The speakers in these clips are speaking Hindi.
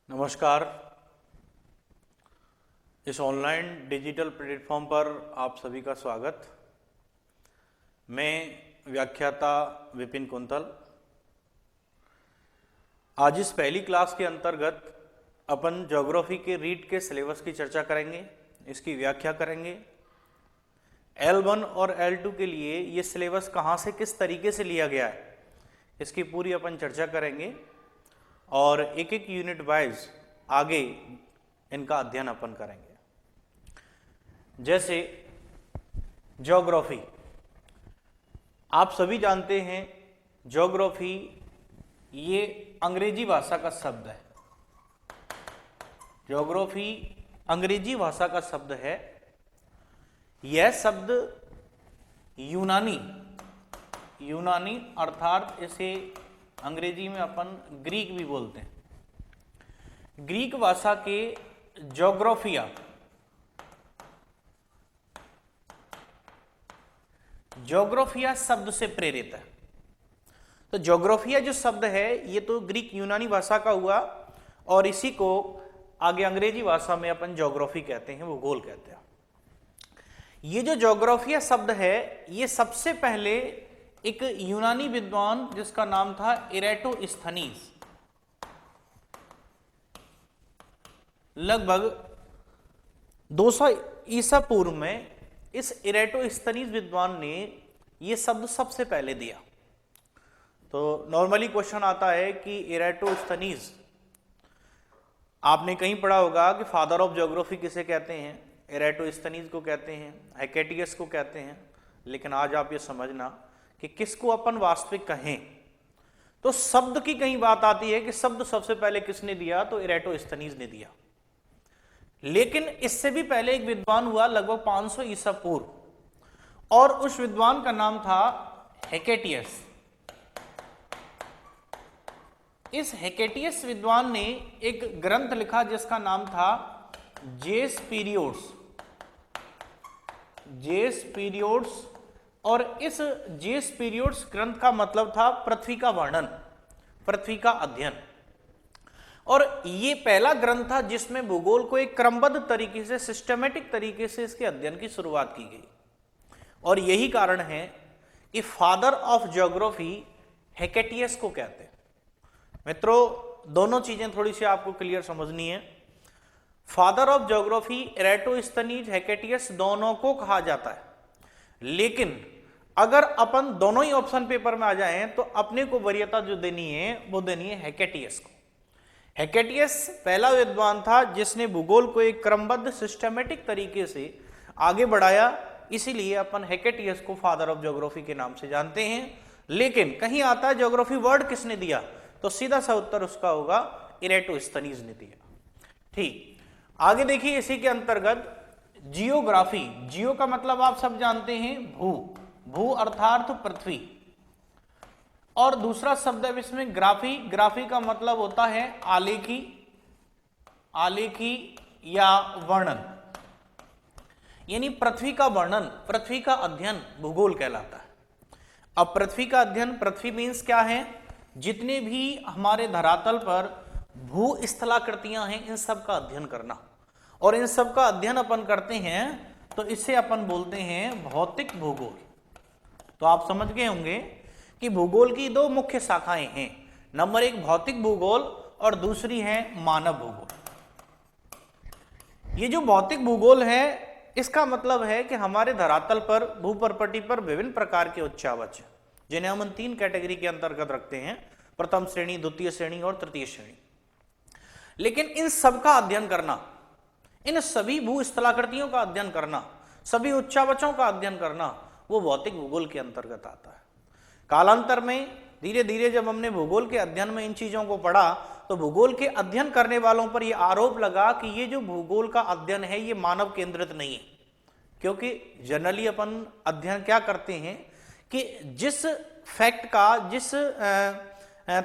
नमस्कार। इस ऑनलाइन डिजिटल प्लेटफॉर्म पर आप सभी का स्वागत। मैं व्याख्याता विपिन कुंतल। आज इस पहली क्लास के अंतर्गत अपन ज्योग्राफी के रीट के सिलेबस की चर्चा करेंगे, इसकी व्याख्या करेंगे। L1 और L2 के लिए ये सिलेबस कहाँ से किस तरीके से लिया गया है, इसकी पूरी अपन चर्चा करेंगे और एक एक यूनिट वाइज आगे इनका अध्ययन अपन करेंगे। जैसे ज्योग्राफी, आप सभी जानते हैं ज्योग्राफी ये अंग्रेजी भाषा का शब्द है। ज्योग्राफी अंग्रेजी भाषा का शब्द है। यह शब्द यूनानी अर्थात इसे अंग्रेजी में अपन ग्रीक भी बोलते हैं। ग्रीक भाषा के ज्योग्राफिया शब्द से प्रेरित है। तो ज्योग्राफिया जो शब्द है ये तो ग्रीक यूनानी भाषा का हुआ और इसी को आगे अंग्रेजी भाषा में अपन ज्योग्राफी कहते हैं, भूगोल कहते हैं। ये जो ज्योग्राफिया शब्द है ये सबसे पहले एक यूनानी विद्वान जिसका नाम था इरेटोस्थनीज, लगभग 200 ईसा पूर्व में इस इरेटोस्थनीज विद्वान ने यह शब्द सबसे पहले दिया। तो नॉर्मली क्वेश्चन आता है कि इरेटोस्थनीज, आपने कहीं पढ़ा होगा कि फादर ऑफ ज्योग्राफी किसे कहते हैं? इरेटोस्थनीज को कहते हैं, हेकेटियस को कहते हैं। लेकिन आज आप ये समझना कि किसको अपन वास्तविक कहें। तो शब्द की कहीं बात आती है कि शब्द सबसे पहले किसने दिया, तो इरेटोस्थनीज ने दिया। लेकिन इससे भी पहले एक विद्वान हुआ लगभग 500 ईसा पूर्व, और उस विद्वान का नाम था हेकेटियस। इस हेकेटियस विद्वान ने एक ग्रंथ लिखा जिसका नाम था जेस पीरियोड्स, और इस जेस पीरियोड्स ग्रंथ का मतलब था पृथ्वी का वर्णन, पृथ्वी का अध्ययन। और ये पहला ग्रंथ था जिसमें भूगोल को एक क्रमबद्ध तरीके से, सिस्टमेटिक तरीके से इसके अध्ययन की शुरुआत की गई। और यही कारण है कि फादर ऑफ ज्योग्राफी हेकेटियस को कहते हैं। मित्रों, दोनों चीजें थोड़ी सी आपको क्लियर समझनी है। फादर ऑफ ज्योग्राफी इरेटोस्थनीज, हेकेटियस दोनों को कहा जाता है। लेकिन अगर अपन दोनों ही ऑप्शन पेपर में आ जाएं तो अपने को वरीयता जो देनी है वो देनी है हेकेटियस को। हेकेटियस पहला विद्वान था जिसने भूगोल को एक क्रमबद्ध सिस्टमेटिक तरीके से आगे बढ़ाया, इसीलिए अपन हेकेटियस को फादर ऑफ ज्योग्राफी के नाम से जानते हैं। लेकिन कहीं आता है ज्योग्राफी वर्ड किसने दिया, तो सीधा सा उत्तर उसका होगा इरेटोस्थनीज ने दिया। ठीक, आगे देखिए इसी के अंतर्गत जियोग्राफी। जियो का मतलब आप सब जानते हैं भू अर्थात पृथ्वी, और दूसरा शब्द है इसमें ग्राफी का मतलब होता है आलेखी या वर्णन, यानी पृथ्वी का वर्णन, पृथ्वी का अध्ययन भूगोल कहलाता है। अब पृथ्वी का अध्ययन, पृथ्वी मीन्स क्या है? जितने भी हमारे धरातल पर भू स्थलाकृतियां हैं इन सब का अध्ययन करना। और इन सब का अध्ययन अपन करते हैं तो इसे अपन बोलते हैं भौतिक भूगोल। तो आप समझ गए होंगे कि भूगोल की दो मुख्य शाखाएं हैं, नंबर 1 भौतिक भूगोल और दूसरी है मानव भूगोल। ये जो भौतिक भूगोल है इसका मतलब है कि हमारे धरातल पर, भूप्रपटी पर विभिन्न प्रकार के उच्चावच जिन्हें हम 3 कैटेगरी के अंतर्गत रखते हैं, प्रथम श्रेणी, द्वितीय श्रेणी और तृतीय श्रेणी। लेकिन इन सब का अध्ययन करना, इन सभी भू स्थलाकृतियों का अध्ययन करना, सभी उच्चावचों का अध्ययन करना, वो भौतिक भूगोल के अंतर्गत आता है। कालांतर में धीरे धीरे जब हमने भूगोल के अध्ययन में इन चीजों को पढ़ा तो भूगोल के अध्ययन करने वालों पर यह आरोप लगा कि ये जो भूगोल का अध्ययन है ये मानव केंद्रित नहीं है। क्योंकि जनरली अपन अध्ययन क्या करते हैं कि जिस फैक्ट का, जिस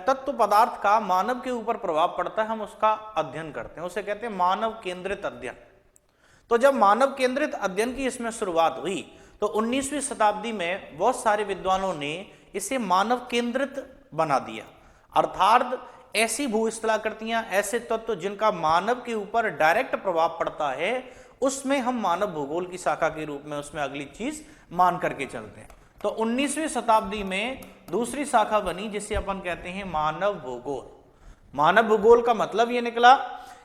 तत्व पदार्थ का मानव के ऊपर प्रभाव पड़ता है हम उसका अध्ययन करते हैं, उसे कहते हैं मानव केंद्रित अध्ययन। तो जब मानव केंद्रित अध्ययन की इसमें शुरुआत हुई तो 19वीं शताब्दी में बहुत सारे विद्वानों ने इसे मानव केंद्रित बना दिया, अर्थात ऐसी भूस्थलाकृतियां, ऐसे तत्व जिनका मानव के ऊपर डायरेक्ट प्रभाव पड़ता है, उसमें हम मानव भूगोल की शाखा के रूप में उसमें अगली चीज मान करके चलते हैं। तो 19वीं शताब्दी में दूसरी शाखा बनी जिसे अपन कहते हैं मानव भूगोल। मानव भूगोल का मतलब यह निकला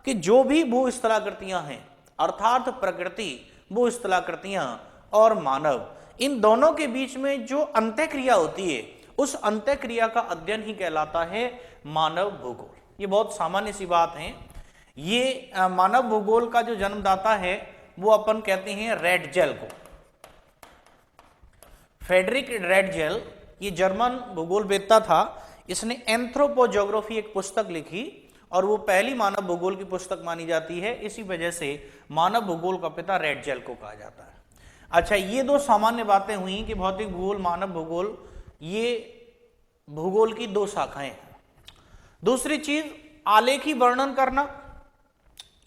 कि जो भी भूस्थलाकृतियां हैं, अर्थात प्रकृति, भूस्थलाकृतियां और मानव, इन दोनों के बीच में जो अंतःक्रिया होती है, उस अंतःक्रिया का अध्ययन ही कहलाता है मानव भूगोल। ये बहुत सामान्य सी बात है। ये मानव भूगोल का जो जन्मदाता है वो अपन कहते हैं रेडजेल को, फ्रेडरिक रेडजेल। ये जर्मन भूगोलवेत्ता था। इसने एंथ्रोपोज्योग्राफी एक पुस्तक लिखी और वो पहली मानव भूगोल की पुस्तक मानी जाती है। इसी वजह से मानव भूगोल का पिता रेडजेल को कहा जाता है। अच्छा, ये दो सामान्य बातें हुई कि भौतिक भूगोल, मानव भूगोल, ये भूगोल की दो शाखाएं हैं। दूसरी चीज आलेखी वर्णन करना,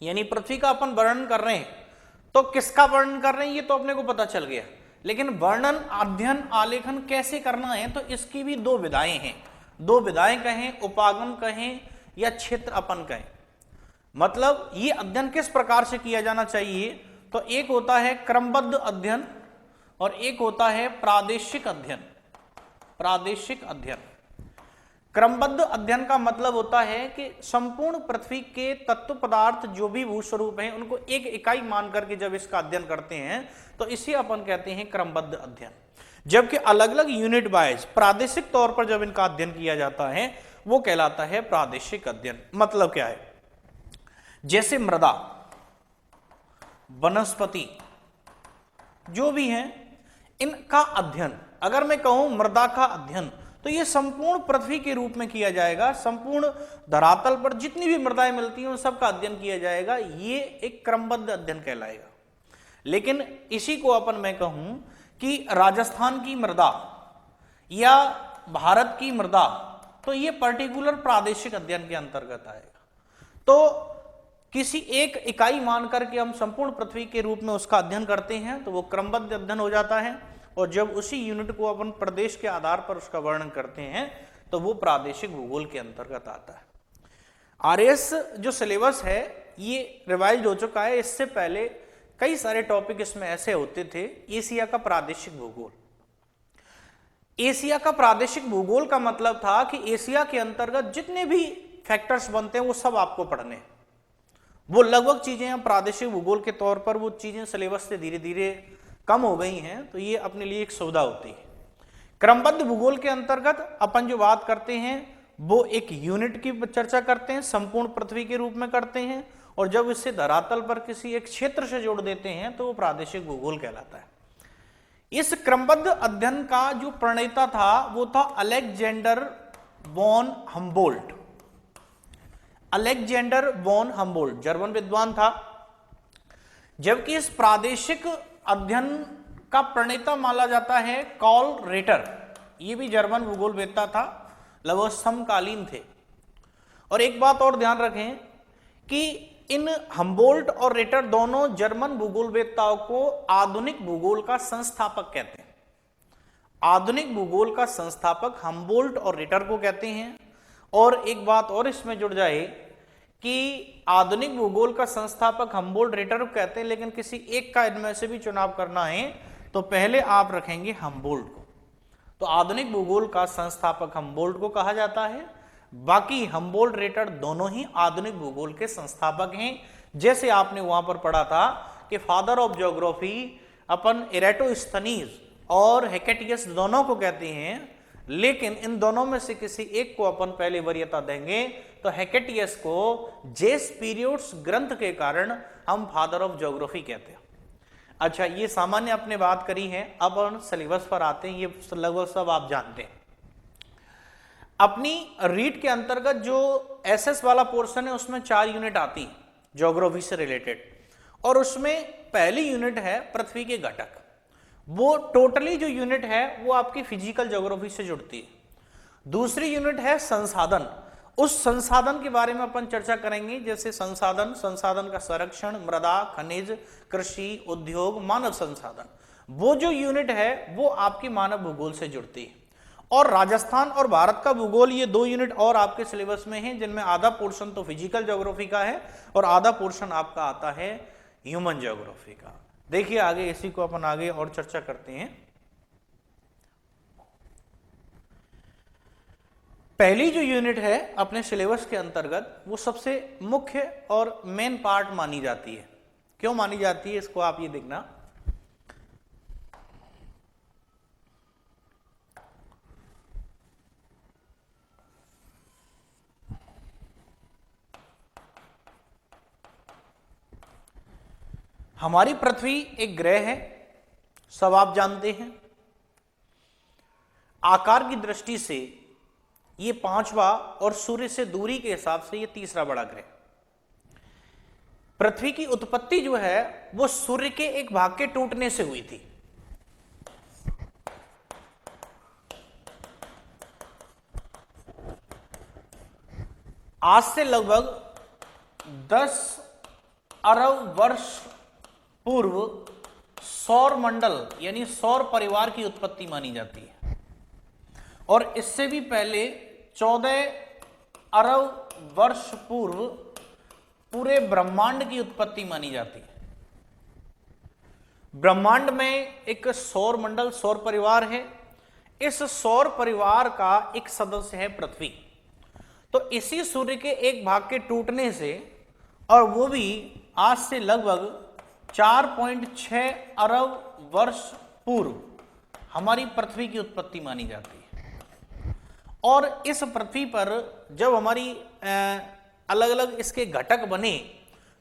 यानी पृथ्वी का अपन वर्णन कर रहे हैं तो किसका वर्णन कर रहे हैं ये तो अपने को पता चल गया, लेकिन वर्णन, अध्ययन, आलेखन कैसे करना है तो इसकी भी दो विधाएं हैं। दो विधाएं कहें, उपागम कहें या क्षेत्र अपन कहें, मतलब ये अध्ययन किस प्रकार से किया जाना चाहिए। तो एक होता है क्रमबद्ध अध्ययन और एक होता है प्रादेशिक अध्ययन। प्रादेशिक अध्ययन, क्रमबद्ध अध्ययन का मतलब होता है कि संपूर्ण पृथ्वी के तत्व पदार्थ जो भी भूस्वरूप हैं उनको एक इकाई मान करके जब इसका अध्ययन करते हैं तो इसे अपन कहते हैं क्रमबद्ध अध्ययन। जबकि अलग अलग यूनिट वाइज प्रादेशिक तौर पर जब इनका अध्ययन किया जाता है वो कहलाता है प्रादेशिक अध्ययन। मतलब क्या है, जैसे मृदा, वनस्पति जो भी हैं इनका अध्ययन, अगर मैं कहूं मृदा का अध्ययन तो ये संपूर्ण पृथ्वी के रूप में किया जाएगा। संपूर्ण धरातल पर जितनी भी मृदाएं मिलती हैं उन सब का अध्ययन किया जाएगा। ये एक क्रमबद्ध अध्ययन कहलाएगा। लेकिन इसी को अपन मैं कहूं कि राजस्थान की मृदा या भारत की मृदा, तो ये पर्टिकुलर प्रादेशिक अध्ययन के अंतर्गत आएगा। तो किसी एक इकाई मान करके हम संपूर्ण पृथ्वी के रूप में उसका अध्ययन करते हैं तो वो क्रमबद्ध अध्ययन हो जाता है। और जब उसी यूनिट को अपन प्रदेश के आधार पर उसका वर्णन करते हैं तो वो प्रादेशिक भूगोल के अंतर्गत आता है। आरएस जो सिलेबस है ये रिवाइज हो चुका है। इससे पहले कई सारे टॉपिक इसमें ऐसे होते थे। एशिया का प्रादेशिक भूगोल, एशिया का प्रादेशिक भूगोल का मतलब था कि एशिया के अंतर्गत जितने भी फैक्टर्स बनते हैं वो सब आपको पढ़ने हैं। वो लगभग चीजें प्रादेशिक भूगोल के तौर पर वो चीजें सिलेबस से धीरे धीरे कम हो गई हैं, तो ये अपने लिए एक सुविधा होती है। क्रमबद्ध भूगोल के अंतर्गत अपन जो बात करते हैं वो एक यूनिट की चर्चा करते हैं, संपूर्ण पृथ्वी के रूप में करते हैं, और जब इससे धरातल पर किसी एक क्षेत्र से जोड़ देते हैं तो वो प्रादेशिक भूगोल कहलाता है। इस क्रमबद्ध अध्ययन का जो प्रणेता था वो था Alexander von Humboldt. Alexander von Humboldt German विद्वान था। जबकि इस प्रादेशिक अध्ययन का प्रणेता माना जाता है कार्ल रेटर। ये भी जर्मन भूगोलवेत्ता था, लगभग समकालीन थे। और एक बात और ध्यान रखें कि इन हम्बोल्ट और रेटर दोनों जर्मन भूगोलवेत्ताओं को आधुनिक भूगोल का संस्थापक कहते हैं। आधुनिक भूगोल का संस्थापक हम्बोल्ट और रेटर को कहते हैं। और एक बात और इसमें जुड़ जाए कि आधुनिक भूगोल का संस्थापक हम्बोल्ट रेटर को कहते हैं, लेकिन किसी एक का इनमें से भी चुनाव करना है तो पहले आप रखेंगे हम्बोल्ट को। तो आधुनिक भूगोल का संस्थापक हम्बोल्ट को कहा जाता है। बाकी हम्बोल्ट रेटर दोनों ही आधुनिक भूगोल के संस्थापक हैं। जैसे आपने वहां पर पढ़ा था कि father of geography upon Eratosthenes और हेकेटियस दोनों को कहते हैं, लेकिन इन दोनों में से किसी एक को अपन पहले वरीयता देंगे। तो हेकेटियस को जेस पीरियड्स ग्रंथ के कारण हम फादर ऑफ ज्योग्राफी कहते हैं। अच्छा, ये सामान्य आपने बात करी है। अब हम सिलेबस पर आते हैं। ये लगभग सब आप जानते हैं। अपनी रीड के अंतर्गत जो एसएस वाला पोर्शन है उसमें 4 यूनिट आती हैं ज्योग्राफी से रिलेटेड, और उसमें पहली यूनिट है पृथ्वी के घटक। वो टोटली जो यूनिट है वो आपकी फिजिकल ज्योग्राफी से जुड़ती है। दूसरी यूनिट है संसाधन। उस संसाधन के बारे में अपन चर्चा करेंगे, जैसे संसाधन का संरक्षण, मृदा, खनिज, कृषि, उद्योग, मानव संसाधन। वो जो यूनिट है वो आपकी मानव भूगोल से जुड़ती है। और राजस्थान और भारत का भूगोल, ये 2 यूनिट और आपके सिलेबस में हैं, जिनमें आधा पोर्शन तो फिजिकल ज्योग्राफी का है और आधा पोर्शन आपका आता है ह्यूमन ज्योग्राफी का। देखिए आगे इसी को अपन आगे और चर्चा करते हैं। पहली जो यूनिट है अपने सिलेबस के अंतर्गत, वो सबसे मुख्य और मेन पार्ट मानी जाती है। क्यों मानी जाती है, इसको आप ये देखना। हमारी पृथ्वी एक ग्रह है, सब आप जानते हैं। आकार की दृष्टि से ये 5वां और सूर्य से दूरी के हिसाब से ये 3रा बड़ा ग्रह। पृथ्वी की उत्पत्ति जो है वो सूर्य के एक भाग के टूटने से हुई थी। आज से लगभग 10 अरब वर्ष पूर्व सौर मंडल यानी सौर परिवार की उत्पत्ति मानी जाती है, और इससे भी पहले 14 अरब वर्ष पूर्व पूरे ब्रह्मांड की उत्पत्ति मानी जाती है। ब्रह्मांड में एक सौर मंडल, सौर परिवार है। इस सौर परिवार का एक सदस्य है पृथ्वी। तो इसी सूर्य के एक भाग के टूटने से, और वो भी आज से लगभग 4.6 अरब वर्ष पूर्व, हमारी पृथ्वी की उत्पत्ति मानी जाती है। और इस पृथ्वी पर जब हमारी अलग अलग इसके घटक बने,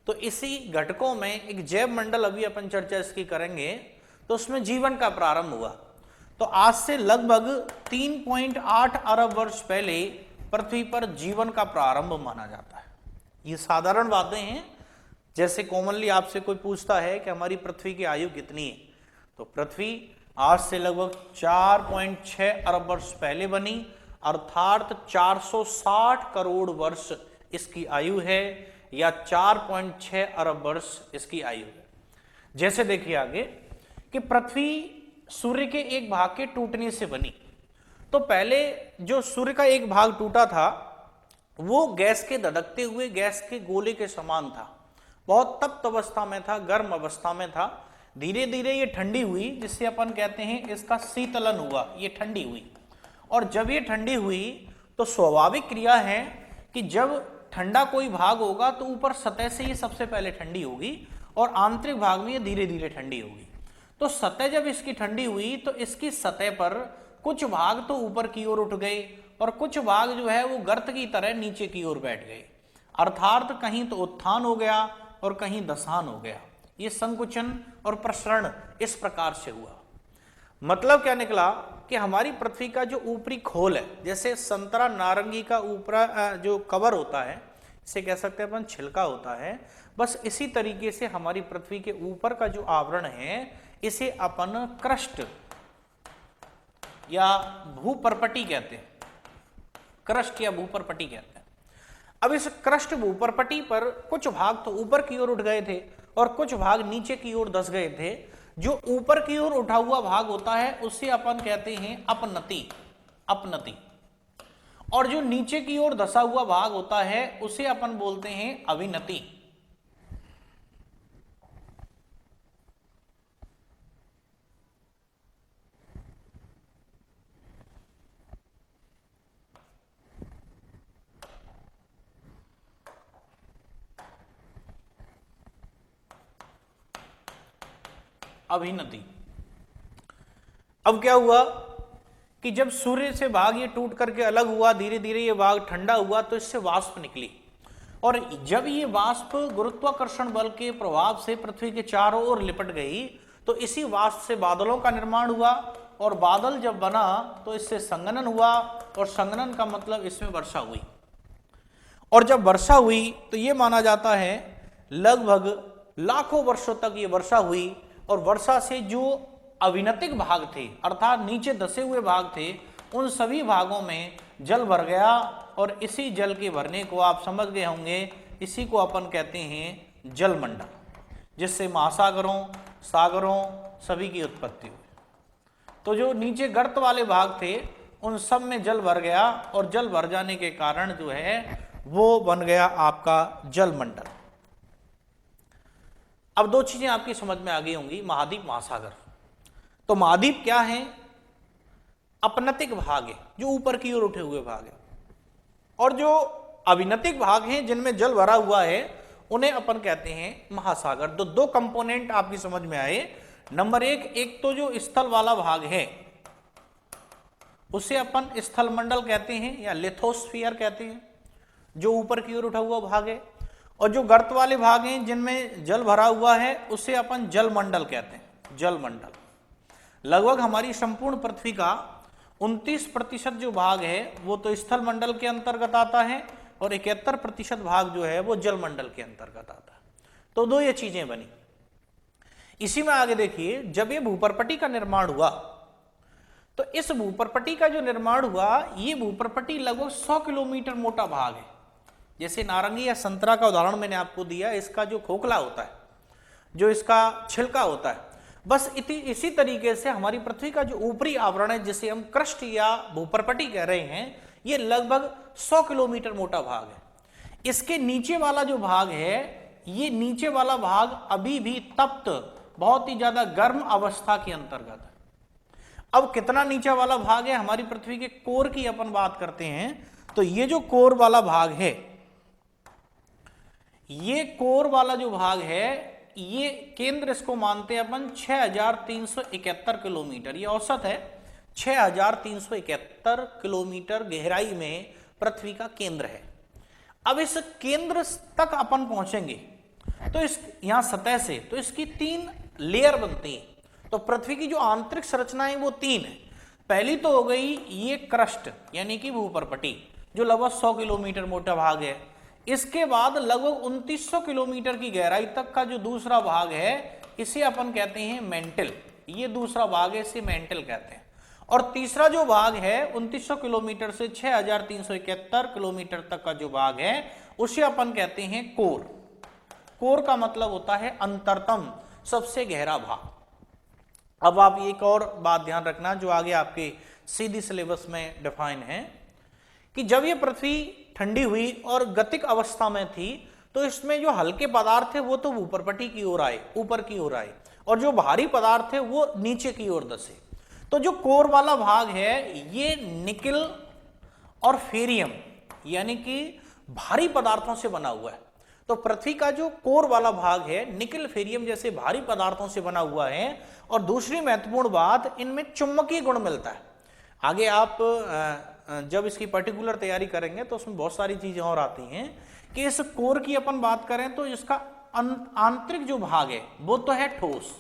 तो इसी घटकों में एक जैव मंडल, अभी अपन चर्चा इसकी करेंगे, तो उसमें जीवन का प्रारंभ हुआ। तो आज से लगभग 3.8 अरब वर्ष पहले पृथ्वी पर जीवन का प्रारंभ माना जाता है। ये साधारण बातें हैं। जैसे कॉमनली आपसे कोई पूछता है कि हमारी पृथ्वी की आयु कितनी है, तो पृथ्वी आज से लगभग 4.6 अरब वर्ष पहले बनी, अर्थात 460 करोड़ वर्ष इसकी आयु है, या 4.6 अरब वर्ष इसकी आयु है। जैसे देखिए आगे कि पृथ्वी सूर्य के एक भाग के टूटने से बनी। तो पहले जो सूर्य का एक भाग टूटा था वो गैस के धधकते हुए गैस के गोले के समान था, बहुत तप्त अवस्था में था, गर्म अवस्था में था। धीरे धीरे ये ठंडी हुई, जिससे अपन कहते हैं इसका शीतलन हुआ, ये ठंडी हुई। और जब ये ठंडी हुई तो स्वाभाविक क्रिया है कि जब ठंडा कोई भाग होगा तो ऊपर सतह से ये सबसे पहले ठंडी होगी और आंतरिक भाग में ये धीरे धीरे ठंडी होगी। तो सतह जब इसकी ठंडी हुई तो इसकी सतह पर कुछ भाग तो ऊपर की ओर उठ गए और कुछ भाग जो है वो गर्त की तरह नीचे की ओर बैठ गए, अर्थात कहीं तो उत्थान हो गया और कहीं दशान हो गया। ये संकुचन और प्रसरण इस प्रकार से हुआ। मतलब क्या निकला कि हमारी पृथ्वी का जो ऊपरी खोल है, जैसे संतरा नारंगी का ऊपरा जो कवर होता है, इसे कह सकते हैं अपन छिलका होता है, बस इसी तरीके से हमारी पृथ्वी के ऊपर का जो आवरण है इसे अपन क्रस्ट या भूपर्पटी कहते हैं। क्रस्ट या भूपर्पटी कहते हैं। अब इस क्रस्ट भूपर्पटी पर कुछ भाग तो ऊपर की ओर उठ गए थे और कुछ भाग नीचे की ओर धंस गए थे। जो ऊपर की ओर उठा हुआ भाग होता है उसे अपन कहते हैं अपनति, अपनति, और जो नीचे की ओर धसा हुआ भाग होता है उसे अपन बोलते हैं अविनति। अभिनति। अब क्या हुआ कि जब सूर्य से भाग ये टूट करके अलग हुआ, धीरे धीरे ये भाग ठंडा हुआ, तो इससे वाष्प निकली, और जब ये वाष्प गुरुत्वाकर्षण बल के प्रभाव से पृथ्वी के चारों ओर लिपट गई तो इसी वाष्प से बादलों का निर्माण हुआ, और बादल जब बना तो इससे संघनन हुआ, और संघनन का मतलब इसमें वर्षा हुई। और जब वर्षा हुई तो ये माना जाता है लगभग लाखों वर्षों तक ये वर्षा हुई, और वर्षा से जो अविनतिक भाग थे अर्थात नीचे धसे हुए भाग थे उन सभी भागों में जल भर गया, और इसी जल के भरने को आप समझ गए होंगे, इसी को अपन कहते हैं जलमंडल, जिससे महासागरों, सागरों सभी की उत्पत्ति हुई। तो जो नीचे गर्त वाले भाग थे उन सब में जल भर गया और जल भर जाने के कारण जो है वो बन गया आपका जलमंडल। अब दो चीजें आपकी समझ में आ गई होंगी, महाद्वीप महासागर। तो महाद्वीप क्या है? अपनतिक भाग है, जो ऊपर की ओर उठे हुए भाग है, और जो अविनतिक भाग हैं जिनमें जल भरा हुआ है उन्हें अपन कहते हैं महासागर। तो दो कंपोनेंट आपकी समझ में आए। नंबर एक तो जो स्थल वाला भाग है उसे अपन स्थल मंडल कहते हैं या लिथोस्फीयर कहते हैं, जो ऊपर की ओर उठा हुआ भाग है। और जो गर्त वाले भाग हैं जिनमें जल भरा हुआ है उसे अपन जलमंडल कहते हैं, जलमंडल। लगभग हमारी संपूर्ण पृथ्वी का 29% जो भाग है वो तो स्थल मंडल के अंतर्गत आता है और 71% भाग जो है वो जलमंडल के अंतर्गत आता है। तो दो ये चीजें बनी। इसी में आगे देखिए, जब ये भूपर्पटी का निर्माण हुआ तो इस भूपर्पटी का जो निर्माण हुआ, ये भूपर्पटी लगभग 100 किलोमीटर मोटा भाग है। जैसे नारंगी या संतरा का उदाहरण मैंने आपको दिया, इसका जो खोखला होता है, जो इसका छिलका होता है, बस इसी तरीके से हमारी पृथ्वी का जो ऊपरी आवरण है जिसे हम क्रस्ट या भूपर्पटी कह रहे हैं, ये लगभग 100 किलोमीटर मोटा भाग है। इसके नीचे वाला जो भाग है, ये नीचे वाला भाग अभी भी तप्त, बहुत ही ज्यादा गर्म अवस्था के अंतर्गत है। अब कितना नीचे वाला भाग है? हमारी पृथ्वी के कोर की अपन बात करते हैं तो ये जो कोर वाला भाग है, ये कोर वाला जो भाग है, ये केंद्र इसको मानते हैं अपन 6371 किलोमीटर, ये औसत है 6371 किलोमीटर गहराई में पृथ्वी का केंद्र है। अब इस केंद्र तक अपन पहुंचेंगे तो इस यहां सतह से तो इसकी 3 लेयर बनती है। तो पृथ्वी की जो आंतरिक संरचना है वो 3 है। पहली तो हो गई ये क्रस्ट यानी कि भूपर्पटी, जो लगभग 100 किलोमीटर मोटा भाग है। इसके बाद लगभग 2900 किलोमीटर की गहराई तक का जो दूसरा भाग है, इसे अपन कहते हैं मेंटल। ये दूसरा भाग है, इसे मेंटल कहते हैं। और तीसरा जो भाग है 2900 किलोमीटर से 6371 किलोमीटर तक का जो भाग है, उसे अपन कहते हैं कोर। कोर का मतलब होता है अंतरतम, सबसे गहरा भाग। अब आप एक और बात ध्यान रखना जो आगे आपके सीधी सिलेबस में डिफाइन है, कि जब ये पृथ्वी ठंडी हुई और गतिक अवस्था में थी तो इसमें जो हल्के पदार्थ थे वो तो भूपर्पटी की ओर आए, ऊपर की ओर आए, और जो भारी पदार्थ थे वो नीचे की ओर धसे। तो जो कोर वाला भाग है ये निकिल और फेरियम यानी कि भारी पदार्थों से बना हुआ है। तो पृथ्वी का जो कोर वाला भाग है निकिल फेरियम जैसे भारी पदार्थों से बना हुआ है। और दूसरी महत्वपूर्ण बात, इनमें चुंबकीय गुण मिलता है। आगे आप जब इसकी पर्टिकुलर तैयारी करेंगे तो उसमें बहुत सारी चीजें और आती हैं कि इस कोर की अपन बात करें तो इसका आंतरिक जो भाग है वो तो है ठोस,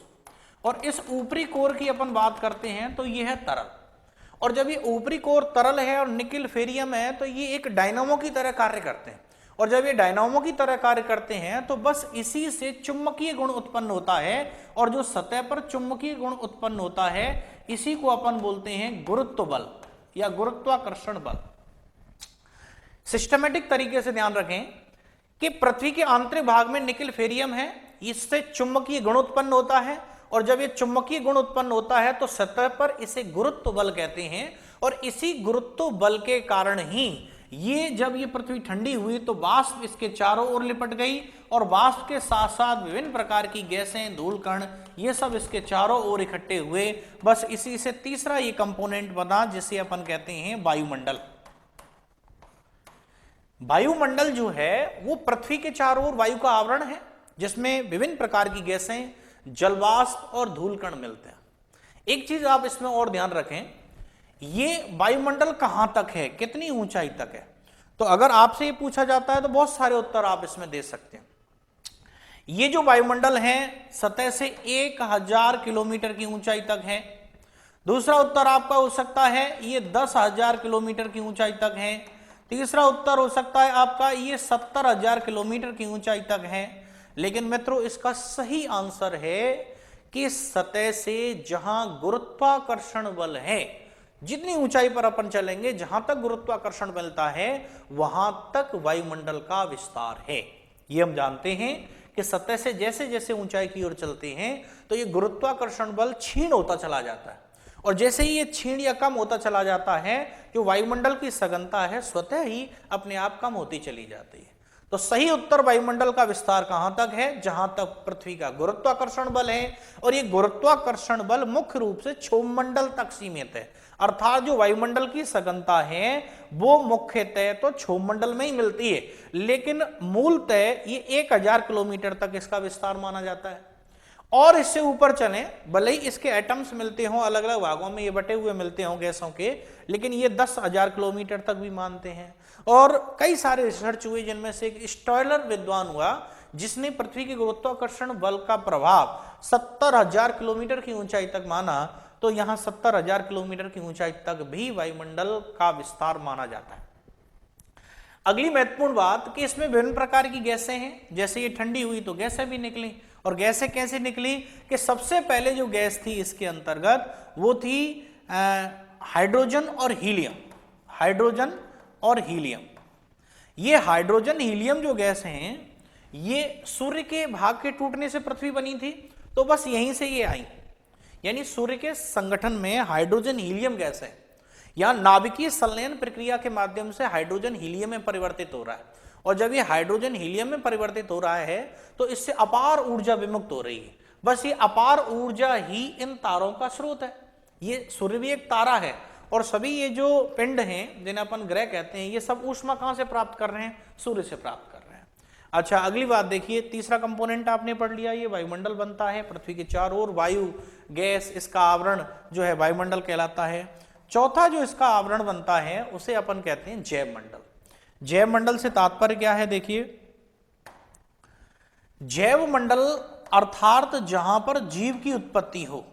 और इस ऊपरी कोर की अपन बात करते हैं तो ये है तरल। और जब ये ऊपरी कोर तरल है और निकिल फेरियम है तो ये एक डायनामो की तरह कार्य करते हैं। और जब ये डायनामो की तरह कार्य करते हैं तो बस इसी से चुंबकीय गुण उत्पन्न होता है, और जो सतह पर चुंबकीय गुण उत्पन्न होता है इसी को अपन बोलते हैं गुरुत्व बल या गुरुत्वाकर्षण बल। सिस्टमेटिक तरीके से ध्यान रखें कि पृथ्वी के आंतरिक भाग में निकिल फेरियम है, इससे चुंबकीय गुण उत्पन्न होता है, और जब ये चुंबकीय गुण उत्पन्न होता है तो सतह पर इसे गुरुत्व बल कहते हैं। और इसी गुरुत्व बल के कारण ही ये जब ये पृथ्वी ठंडी हुई तो वाष्प इसके चारों ओर लिपट गई, और वाष्प के साथ साथ विभिन्न प्रकार की गैसें, धूल कण, ये सब इसके चारों ओर इकट्ठे हुए। बस इसी से तीसरा ये कंपोनेंट बना जिसे अपन कहते हैं वायुमंडल। वायुमंडल जो है वो पृथ्वी के चारों ओर वायु का आवरण है जिसमें विभिन्न प्रकार की गैसें, जलवाष्प और धूल कण मिलते हैं। एक चीज आप इसमें और ध्यान रखें, ये वायुमंडल कहां तक है, कितनी ऊंचाई तक है। तो अगर आपसे ये पूछा जाता है तो बहुत सारे उत्तर आप इसमें दे सकते हैं। ये जो वायुमंडल है सतह से 1000 किलोमीटर की ऊंचाई तक है। दूसरा उत्तर आपका हो सकता है ये 10,000 किलोमीटर की ऊंचाई तक है। तीसरा उत्तर हो सकता है आपका ये 70,000 किलोमीटर की ऊंचाई तक है। लेकिन मित्रों इसका सही आंसर है कि सतह से जहां गुरुत्वाकर्षण बल है, जितनी ऊंचाई पर अपन चलेंगे जहां तक गुरुत्वाकर्षण मिलता है वहां तक वायुमंडल का विस्तार है। ये हम जानते हैं कि सतह से जैसे जैसे ऊंचाई की ओर चलते हैं तो ये गुरुत्वाकर्षण बल क्षीण होता चला जाता है, और जैसे ही ये क्षीण या कम होता चला जाता है, जो वायुमंडल की सघनता है स्वतः ही अपने आप कम होती चली जाती है। तो सही उत्तर वायुमंडल का विस्तार कहां तक है? जहां तक पृथ्वी का गुरुत्वाकर्षण बल है, और ये गुरुत्वाकर्षण बल मुख्य रूप से क्षोभमंडल तक सीमित है। अर्थात जो वायुमंडल की सघनता है वो मुख्यतः तो क्षोभमंडल में ही मिलती है, लेकिन मूलतः ये 1000 किलोमीटर तक इसका विस्तार माना जाता है। और इससे ऊपर चलें, भले ही इसके एटम्स मिलते हों, अलग अलग भागों में ये बटे हुए मिलते हों गैसों के, लेकिन ये 10,000 किलोमीटर तक भी मानते हैं। और कई सारे रिसर्च हुए जिनमें से एक स्टॉयलर विद्वान हुआ जिसने पृथ्वी के गुरुत्वाकर्षण बल का प्रभाव 70,000 किलोमीटर की ऊंचाई तक माना। तो यहां 70,000 किलोमीटर की ऊंचाई तक भी वायुमंडल का विस्तार माना जाता है। अगली महत्वपूर्ण बात कि इसमें विभिन्न प्रकार की गैसें हैं। जैसे ये ठंडी हुई तो गैसें भी निकली, और गैसें कैसे निकली कि सबसे पहले जो गैस थी इसके अंतर्गत वो थी हाइड्रोजन और हीलियम। हाइड्रोजन और हीलियम, ये हाइड्रोजन हीलियम जो गैस हैं ये सूर्य के भाग के टूटने से पृथ्वी बनी थी, तो बस यहीं से ये आई। यानी सूर्य के संगठन में हाइड्रोजन हीलियम गैस है, यहां नाभिकीय संलयन प्रक्रिया के माध्यम से हाइड्रोजन हीलियम में परिवर्तित हो रहा है, और जब ये हाइड्रोजन हीलियम में परिवर्तित हो रहा है तो इससे अपार ऊर्जा विमुक्त हो रही है। बस ये अपार ऊर्जा ही इन तारों का स्रोत है। ये सूर्य भी एक तारा है, और सभी ये जो पिंड हैं जिन्हें अपन ग्रह कहते हैं, ये सब ऊष्मा कहां से प्राप्त कर रहे हैं? सूर्य से प्राप्त कर रहे हैं। अच्छा, अगली बात देखिए, तीसरा कंपोनेंट आपने पढ़ लिया, ये वायुमंडल बनता है। पृथ्वी के चारों ओर वायु, गैस, इसका आवरण जो है वायुमंडल कहलाता है। चौथा जो इसका आवरण बनता है उसे अपन कहते हैं जैव मंडल। जैव मंडल से तात्पर्य क्या है? देखिए, जैव मंडल अर्थात जहां पर जीव की उत्पत्ति हो।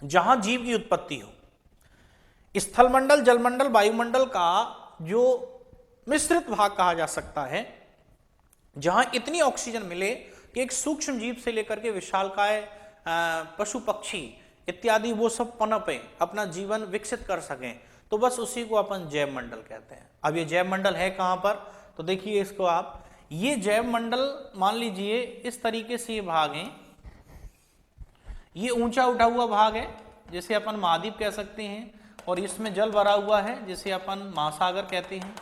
जहां जीव की उत्पत्ति हो। स्थलमंडल, जलमंडल, वायुमंडल का जो मिश्रित भाग कहा जा सकता है, जहां इतनी ऑक्सीजन मिले कि एक सूक्ष्म जीव से लेकर के विशालकाय पशु पक्षी इत्यादि वो सब पनपे, अपना जीवन विकसित कर सकें, तो बस उसी को अपन जैव मंडल कहते हैं। अब ये जैव मंडल है कहां पर? तो देखिए इसको आप, ये जैव मंडल मान लीजिए इस तरीके से ये भाग हैं। ये ऊंचा उठा हुआ भाग है जिसे अपन महाद्वीप कह सकते हैं, और इसमें जल भरा हुआ है जिसे अपन महासागर कहते हैं।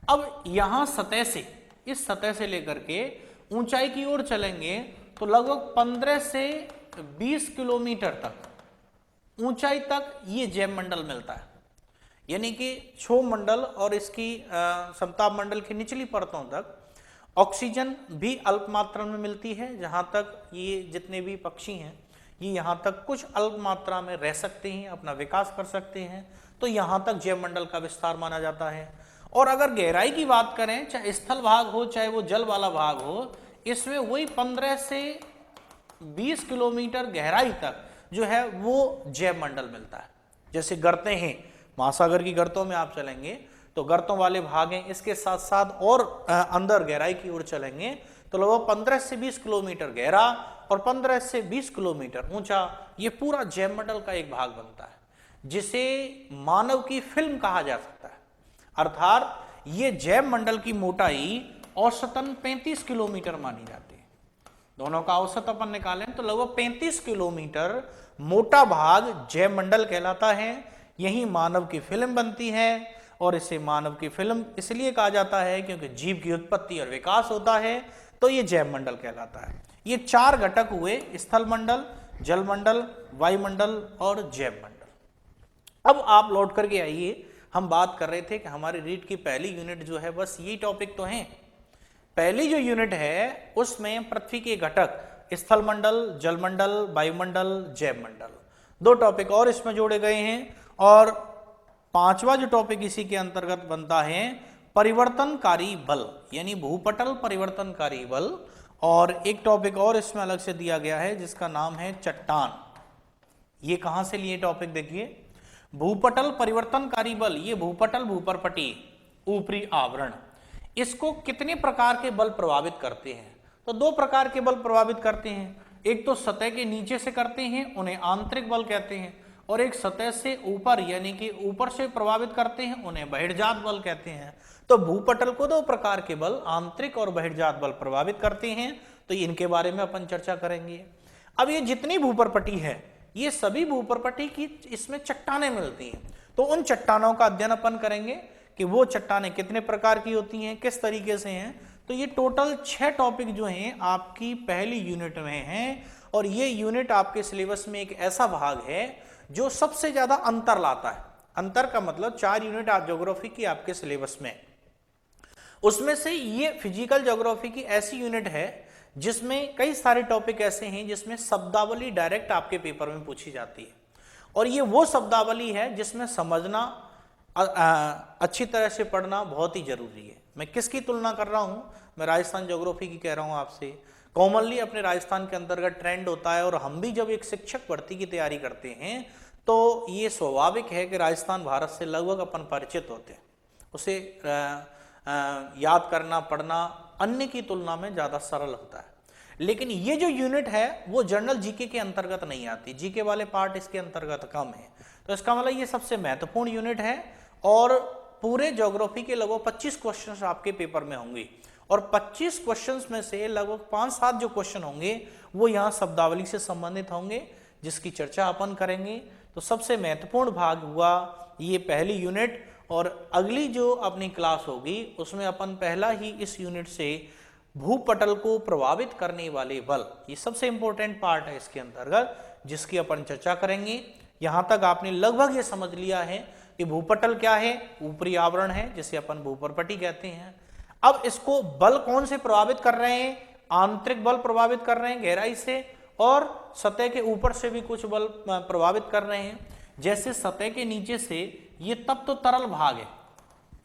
अब यहां सतह से, इस सतह से लेकर के ऊंचाई की ओर चलेंगे तो लगभग 15 से 20 किलोमीटर तक ऊंचाई तक ये जैव मंडल मिलता है। यानी कि क्षोभ मंडल और इसकी समताप मंडल की निचली परतों तक ऑक्सीजन भी अल्प मात्रा में मिलती है। जहां तक ये जितने भी पक्षी हैं ये यहां तक कुछ अल्प मात्रा में रह सकते हैं, अपना विकास कर सकते हैं, तो यहां तक जैव मंडल का विस्तार माना जाता है। और अगर गहराई की बात करें, चाहे स्थल भाग हो चाहे वो जल वाला भाग हो, इसमें वही 15 से 20 किलोमीटर गहराई तक जो है वो जैव मंडल मिलता है। जैसे गर्तें हैं, महासागर की गर्तों में आप चलेंगे तो गर्तों वाले भाग हैं, इसके साथ साथ और अंदर गहराई की ओर चलेंगे तो लगभग 15 से 20 किलोमीटर गहरा और 15 से 20 किलोमीटर ऊंचा ये पूरा जैव मंडल का एक भाग बनता है, जिसे मानव की फिल्म कहा जा सकता है। अर्थात ये जैव मंडल की मोटाई औसतन 35 किलोमीटर मानी जाती है। दोनों का औसत अपन निकालें तो लगभग 35 किलोमीटर मोटा भाग जैव मंडल कहलाता है। यही मानव की फिल्म बनती है, और इसे मानव की फिल्म इसलिए कहा जाता है क्योंकि जीव की उत्पत्ति और विकास होता है, तो ये जैव मंडल कहलाता है। ये 4 घटक हुए, स्थल मंडल, जल मंडल, वायुमंडल और जैव मंडल। अब आप लौट करके आइए, हम बात कर रहे थे कि हमारी रीट की पहली यूनिट जो है बस यही टॉपिक तो है। पहली जो यूनिट है उसमें पृथ्वी के घटक स्थल मंडल, जल मंडल, वायुमंडल, जैव मंडल, 2 टॉपिक और इसमें जोड़े गए हैं। और 5वां जो टॉपिक इसी के अंतर्गत बनता है परिवर्तनकारी बल, यानी भूपटल परिवर्तनकारी बल। और एक टॉपिक और इसमें अलग से दिया गया है जिसका नाम है चट्टान। ये कहां से लिए टॉपिक देखिए, भूपटल परिवर्तनकारी बल, ये भूपटल भूपरपटी ऊपरी आवरण, इसको कितने प्रकार के बल प्रभावित करते हैं? तो 2 प्रकार के बल प्रभावित करते हैं। एक तो सतह के नीचे से करते हैं, उन्हें आंतरिक बल कहते हैं, और एक सतह से ऊपर यानी कि ऊपर से प्रभावित करते हैं, उन्हें बहिर्जात बल कहते हैं। तो भूपटल को दो प्रकार के बल, आंतरिक और बहिर्जात बल प्रभावित करते हैं, तो इनके बारे में अपन चर्चा करेंगे। अब ये जितनी भूपरपटी है, ये सभी भूपरपटी की इसमें चट्टानें मिलती हैं, तो उन चट्टानों का अध्ययन अपन करेंगे कि वो चट्टानें कितने प्रकार की होती हैं, किस तरीके से हैं। तो ये टोटल 6 टॉपिक जो हैं आपकी पहली यूनिट में हैं, और ये यूनिट आपके सिलेबस में एक ऐसा भाग है जो सबसे ज्यादा अंतर लाता है। अंतर का मतलब 4 यूनिट आप ज्योग्राफी की आपके सिलेबस में, उसमें से ये फिजिकल ज्योग्राफी की ऐसी यूनिट है जिसमें कई सारे टॉपिक ऐसे हैं जिसमें शब्दावली डायरेक्ट आपके पेपर में पूछी जाती है, और ये वो शब्दावली है जिसमें समझना, अच्छी तरह से पढ़ना बहुत ही जरूरी है। मैं किसकी तुलना कर रहा हूं, मैं राजस्थान ज्योग्राफी की कह रहा हूं आपसे। कॉमनली अपने राजस्थान के अंतर्गत ट्रेंड होता है, और हम भी जब एक शिक्षक भर्ती की तैयारी करते हैं तो ये स्वाभाविक है कि राजस्थान भारत से लगभग अपन परिचित होते हैं, उसे याद करना, पढ़ना अन्य की तुलना में ज्यादा सरल होता है। लेकिन ये जो यूनिट है वो जनरल जीके के अंतर्गत नहीं आती, जीके वाले पार्ट इसके अंतर्गत कम है। तो इसका मतलब ये सबसे महत्वपूर्ण यूनिट है, और पूरे ज्योग्राफी के लगभग 25 क्वेश्चंस आपके पेपर में होंगे, और 25 क्वेश्चंस में से लगभग 5-7 जो क्वेश्चन होंगे वो यहाँ शब्दावली से संबंधित होंगे, जिसकी चर्चा अपन करेंगे। तो सबसे महत्वपूर्ण भाग हुआ ये पहली यूनिट, और अगली जो अपनी क्लास होगी उसमें अपन पहला ही इस यूनिट से भूपटल को प्रभावित करने वाले बल, ये सबसे इंपॉर्टेंट पार्ट है इसके अंतर्गत, जिसकी अपन चर्चा करेंगे। यहां तक आपने लगभग ये समझ लिया है कि भूपटल क्या है, ऊपरी आवरण है जिसे अपन भूपरपटी कहते हैं। अब इसको बल कौन से प्रभावित कर रहे हैं, आंतरिक बल प्रभावित कर रहे हैं गहराई से, और सतह के ऊपर से भी कुछ बल प्रभावित कर रहे हैं। जैसे सतह के नीचे से ये तप्त तरल भाग है,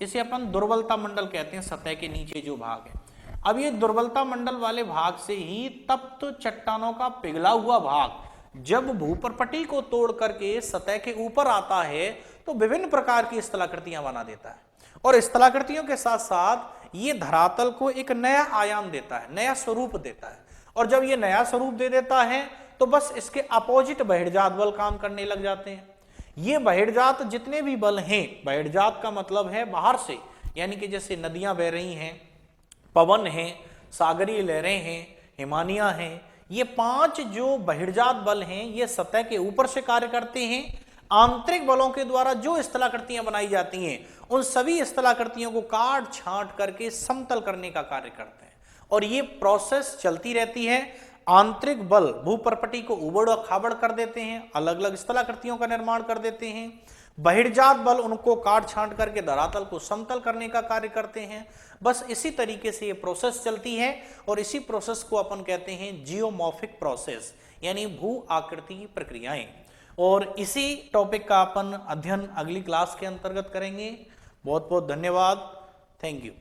इसे अपन दुर्बलता मंडल कहते हैं, सतह के नीचे जो भाग है। अब ये दुर्बलता मंडल वाले भाग से ही तप्त चट्टानों का पिघला हुआ भाग जब भूपरपटी को तोड़ करके सतह के ऊपर आता है तो विभिन्न प्रकार की स्थलाकृतियां बना देता है, और स्थलाकृतियों के साथ साथ ये धरातल को एक नया आयाम देता है, नया स्वरूप देता है। और जब ये नया स्वरूप दे देता है तो बस इसके अपोजिट बहिर्जात बल काम करने लग जाते हैं। ये बहिर्जात जितने भी बल हैं, बहिर्जात का मतलब है बाहर से, यानी कि जैसे नदियां बह रही हैं, पवन है, सागरीय लहरें हैं, हिमानियां हैं, ये 5 जो बहिर्जात बल हैं ये सतह के ऊपर से कार्य करते हैं। आंतरिक बलों के द्वारा जो स्थलाकृतियां बनाई जाती हैं उन सभी स्थलाकृतियों को काट छांट करके समतल करने का कार्य करते हैं, और ये प्रोसेस चलती रहती है। आंतरिक बल भूपरपटी को उबड़ खाबड़ कर देते हैं, अलग अलग स्थलाकृतियों का निर्माण कर देते हैं। बहिर्जात बल उनको काट छांट करके धरातल को समतल करने का कार्य करते हैं। बस इसी तरीके से ये प्रोसेस चलती है, और इसी प्रोसेस को अपन कहते हैं जियोमॉर्फिक प्रोसेस, यानी भू आकृति की प्रक्रियाएं। और इसी टॉपिक का अपन अध्ययन अगली क्लास के अंतर्गत करेंगे। बहुत बहुत धन्यवाद, थैंक यू।